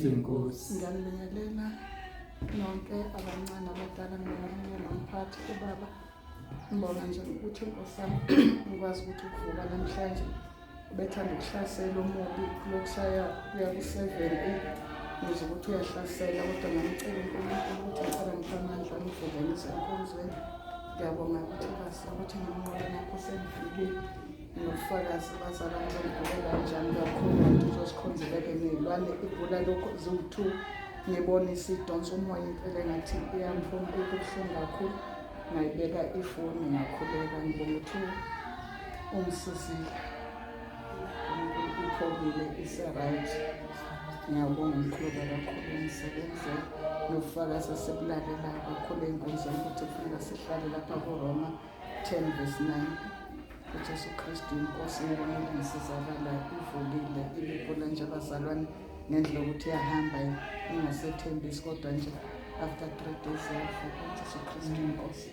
Kristu Nkosi. Ngiyanibingelela nonke abancane abadala, ngibingelela nomphathi ubaba. Ngibonga nje ukuthi Nkosi yami ngikwazi ukuthi ukuvuka namhlanje ubethanda ukuhlasela umubi kulokushaya kuya ku-7 ngizwe ukuthi uyahlasela, kodwa ngamcela uNkulunkulu ukuthi ngicela ngiphe amandla angivulele esenkonzweni. Ngiyabonga ukuthi basi ukuthi nginqobe nakho sengifikile nobufakazi bazalwane bengibheke kanjani kakhulu ukuthi uzosikhonzeleke nezilwane ibhula lokho ziwu-2 ngibona isidonsa umoya impela engathi iyangipompa ubuhlungu kakhulu, ngayibeka ifoni ngakhuleka. Ngibonga ukuthi ungisizile, ipholile, ise-right. Ngiyabonga umkhulu kakhulu umsebenzi nobufakazi esibulalela kakhulu ey'nkundleni ukuthi kufuneka sihlale lapha kuRoma 10:9 uJesu Kristu Inkosi ngibonile ngisizakala ivulile ibibhula nje abazalwane ngendlela ukuthi iyahamba ingasethembisi, kodwa nje after 3 days yavuka uJesu Kristu Inkosi.